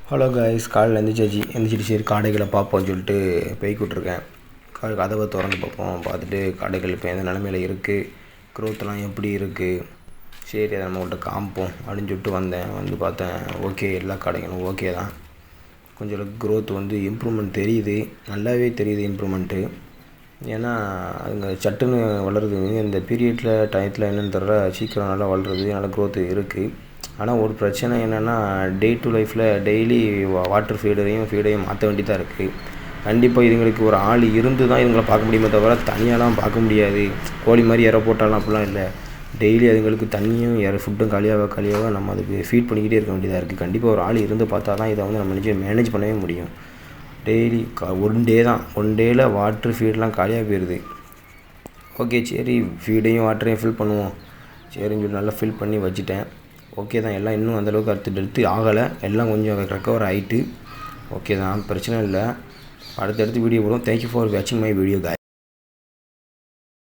Hello guys, காலையில் எந்திரிச்சிட்டு சரி காடைகளை பார்ப்போம்னு சொல்லிட்டு போய்கிட்ருக்கேன். கதவை திறந்து பார்ப்போம். பார்த்துட்டு காடைகள் இப்போ எந்த நிலமையில இருக்குது, க்ரோத்லாம் எப்படி இருக்குது, சரி அதை நம்மகிட்ட காமிப்போம் அப்படின்னு சொல்லிட்டு வந்து பார்த்தேன். ஓகே, எல்லா காடைகளும் ஓகே தான். கொஞ்சம் க்ரோத் இம்ப்ரூவ்மெண்ட் தெரியுது, நல்லாவே தெரியுது இம்ப்ரூவ்மெண்ட்டு. ஏன்னா அதுங்க சட்டுன்னு வளருதுங்க. இந்த டயத்தில் என்னென்னு தெரில, சீக்கிரம் நல்லா வளருது, நல்லா க்ரோத்து இருக்குது. ஆனால் ஒரு பிரச்சனை என்னென்னா, டே டு லைஃப்பில் டெய்லி வாட்டர் ஃபீடையும் மாற்ற வேண்டியதாக இருக்குது. கண்டிப்பாக இதுங்களுக்கு ஒரு ஆள் இருந்து தான் இதுங்களை பார்க்க முடியுமே தவிர தனியாலாம் பார்க்க முடியாது. கோழி மாதிரி இற போட்டாலாம் அப்படிலாம் இல்லை. டெய்லி அதுங்களுக்கு தண்ணியும் ஃபுட்டும் காலியாக நம்ம அதுக்கு ஃபீட் பண்ணிக்கிட்டே இருக்க வேண்டியதாக இருக்குது. கண்டிப்பாக ஒரு ஆள் இருந்து பார்த்தா தான் இதை நம்ம மேனேஜ் பண்ணவே முடியும். டெய்லி ஒன் டேயில் வாட்ரு ஃபீடெலாம் காலியாக போயிடுது. ஓகே, சரி ஃபீடையும் வாட்டரையும் ஃபில் பண்ணுவோம் சரின்னு சொல்லி நல்லா ஃபில் பண்ணி வச்சுட்டேன். ஓகே தான், எல்லாம் இன்னும் அந்தளவுக்கு டெல்த்து ஆகலை, எல்லாம் கொஞ்சம் ரெக்கவர் ஆகிட்டு ஓகே தான், பிரச்சனை இல்லை. அடுத்தடுத்து வீடியோ போடுவோம். தேங்க்யூ ஃபார் வாட்சிங் மை வீடியோ காய்ஸ்.